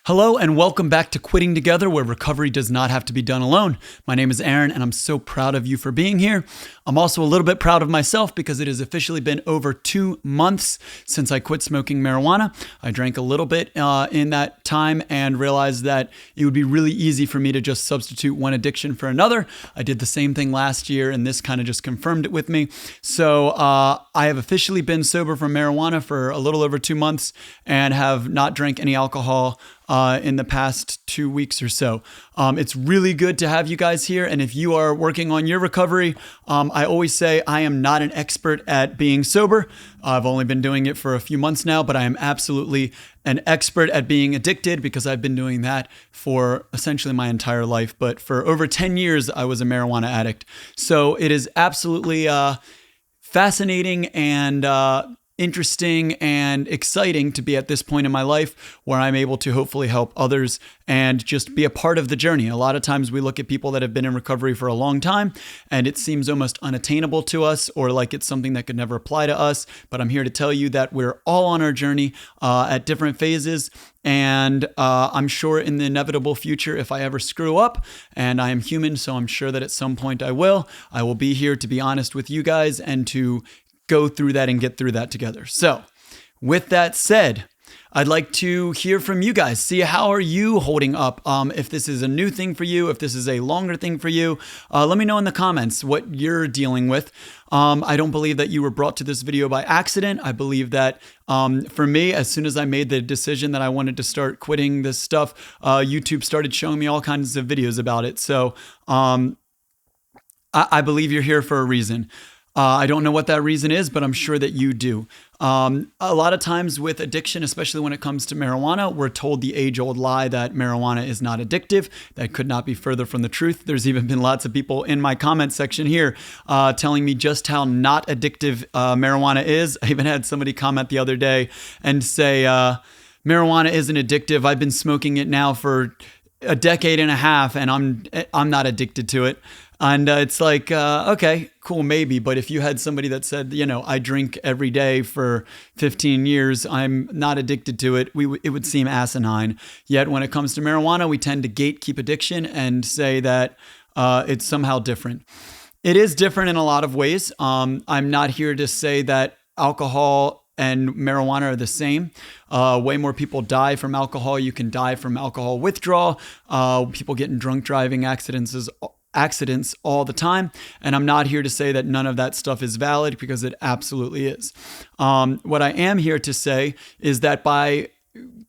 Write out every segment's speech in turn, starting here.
Hello and welcome back to Quitting Together, where recovery does not have to be done alone. My name is Aaron and I'm so proud of you for being here. I'm also a little bit proud of myself because it has officially been over 2 months since I quit smoking marijuana. I drank a little bit in that time and realized that it would be really easy for me to just substitute one addiction for another. I did the same thing last year and this kind of just confirmed it with me. So I have officially been sober from marijuana for a little over 2 months and have not drank any alcohol in the past 2 weeks or so. It's really good to have you guys here. And if you are working on your recovery, I always say I am not an expert at being sober. I've only been doing it for a few months now, but I am absolutely an expert at being addicted because I've been doing that for essentially my entire life. But for over 10 years, I was a marijuana addict. So it is absolutely fascinating and interesting and exciting to be at this point in my life where I'm able to hopefully help others and just be a part of the journey. A lot of times we look at people that have been in recovery for a long time and it seems almost unattainable to us or like it's something that could never apply to us. But I'm here to tell you that we're all on our journey at different phases. And I'm sure in the inevitable future, if I ever screw up, and I am human, so I'm sure that at some point I will be here to be honest with you guys and to go through that and get through that together. So with that said, I'd like to hear from you guys. See, how are you holding up? If this is a new thing for you, if this is a longer thing for you, let me know in the comments what you're dealing with. I don't believe that you were brought to this video by accident. I believe that for me, as soon as I made the decision that I wanted to start quitting this stuff, YouTube started showing me all kinds of videos about it. So I believe you're here for a reason. I don't know what that reason is, but I'm sure that you do. A lot of times with addiction, especially when it comes to marijuana, we're told the age-old lie that marijuana is not addictive. That could not be further from the truth. There's even been lots of people in my comment section here telling me just how not addictive marijuana is. I even had somebody comment the other day and say, marijuana isn't addictive. I've been smoking it now for a decade and a half and I'm not addicted to it. And it's like, okay, cool, maybe. But if you had somebody that said, I drink every day for 15 years, I'm not addicted to it, it would seem asinine. Yet when it comes to marijuana, we tend to gatekeep addiction and say that it's somehow different. It is different in a lot of ways. I'm not here to say that alcohol and marijuana are the same. Way more people die from alcohol. You can die from alcohol withdrawal. People get in drunk driving accidents all the time. And I'm not here to say that none of that stuff is valid because it absolutely is. What I am here to say is that by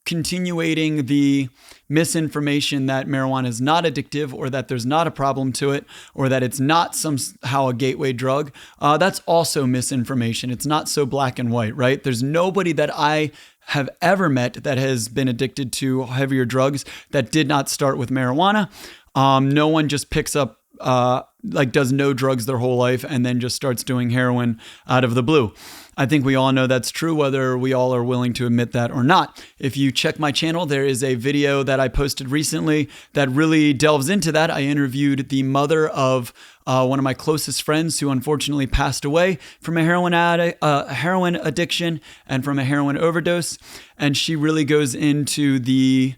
continuating the misinformation that marijuana is not addictive or that there's not a problem to it or that it's not somehow a gateway drug, that's also misinformation. It's not so black and white, right? There's nobody that I have ever met that has been addicted to heavier drugs that did not start with marijuana. No one just picks up, does no drugs their whole life and then just starts doing heroin out of the blue. I think we all know that's true, whether we all are willing to admit that or not. If you check my channel, there is a video that I posted recently that really delves into that. I interviewed the mother of one of my closest friends who unfortunately passed away from a heroin addiction and from a heroin overdose. And she really goes into the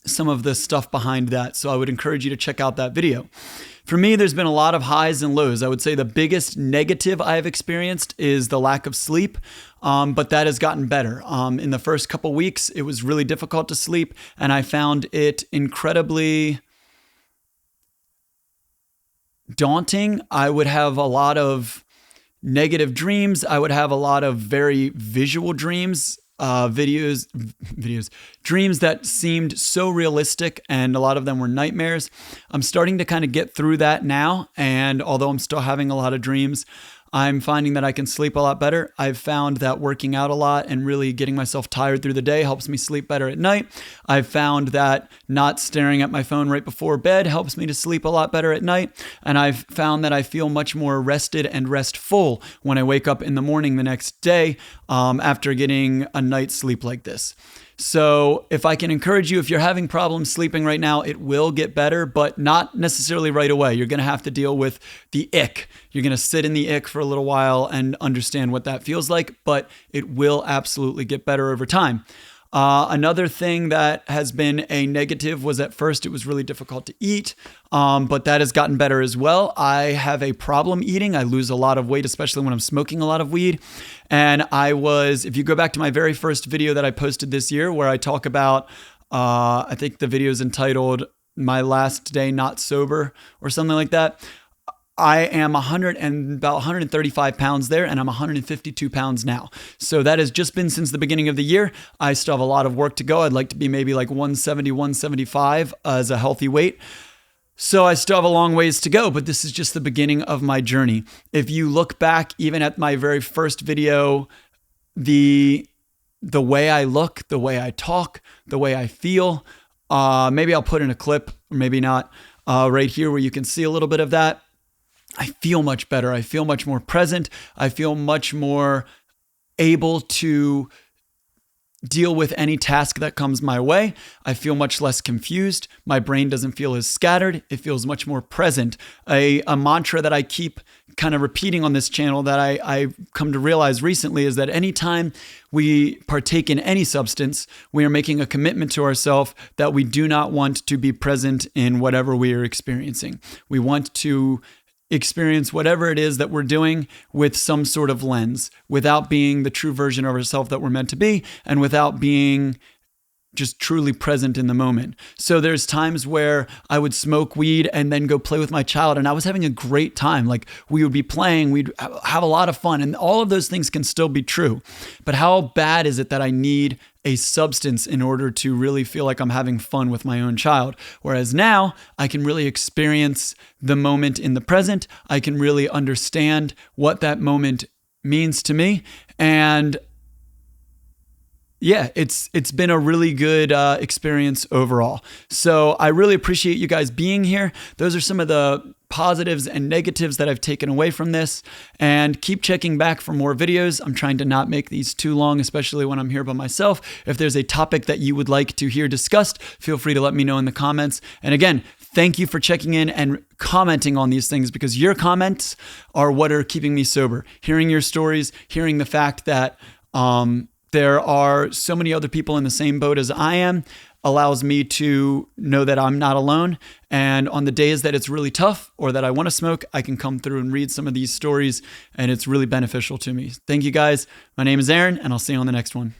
some of the stuff behind that. So I would encourage you to check out that video. For me, there's been a lot of highs and lows. I would say the biggest negative I have experienced is the lack of sleep, but that has gotten better. In the first couple weeks, it was really difficult to sleep, and I found it incredibly daunting. I would have a lot of negative dreams. I would have a lot of very visual dreams. Dreams that seemed so realistic, and a lot of them were nightmares. I'm starting to kind of get through that now, and although I'm still having a lot of dreams, I'm finding that I can sleep a lot better. I've found that working out a lot and really getting myself tired through the day helps me sleep better at night. I've found that not staring at my phone right before bed helps me to sleep a lot better at night. And I've found that I feel much more rested and restful when I wake up in the morning the next day after getting a night's sleep like this. So if I can encourage you, if you're having problems sleeping right now, it will get better, but not necessarily right away. You're going to have to deal with the ick. You're going to sit in the ick for a little while and understand what that feels like, but it will absolutely get better over time. Another thing that has been a negative was at first it was really difficult to eat, but that has gotten better as well. I have a problem eating. I lose a lot of weight, especially when I'm smoking a lot of weed. And if you go back to my very first video that I posted this year where I talk about, I think the video is entitled My Last Day Not Sober or something like that. I am about 135 pounds there, and I'm 152 pounds now. So that has just been since the beginning of the year. I still have a lot of work to go. I'd like to be maybe like 170, 175 as a healthy weight. So I still have a long ways to go, but this is just the beginning of my journey. If you look back even at my very first video, the way I look, the way I talk, the way I feel, maybe I'll put in a clip, or maybe not, right here where you can see a little bit of that. I feel much better. I feel much more present. I feel much more able to deal with any task that comes my way. I feel much less confused. My brain doesn't feel as scattered. It feels much more present. A mantra that I keep kind of repeating on this channel that I come to realize recently is that anytime we partake in any substance, we are making a commitment to ourselves that we do not want to be present in whatever we are experiencing. We want to experience whatever it is that we're doing with some sort of lens, without being the true version of ourselves that we're meant to be, and without being just truly present in the moment. So there's times where I would smoke weed and then go play with my child, and I was having a great time. Like, we would be playing, we'd have a lot of fun, and all of those things can still be true. But how bad is it that I need a substance in order to really feel like I'm having fun with my own child? Whereas now I can really experience the moment in the present. I can really understand what that moment means to me. And yeah, it's been a really good experience overall. So I really appreciate you guys being here. Those are some of the positives and negatives that I've taken away from this. And keep checking back for more videos. I'm trying to not make these too long, especially when I'm here by myself. If there's a topic that you would like to hear discussed, feel free to let me know in the comments. And again, thank you for checking in and commenting on these things, because your comments are what are keeping me sober. Hearing your stories, hearing the fact that there are so many other people in the same boat as I am, allows me to know that I'm not alone. And on the days that it's really tough or that I want to smoke, I can come through and read some of these stories, and it's really beneficial to me. Thank you guys. My name is Aaron, and I'll see you on the next one.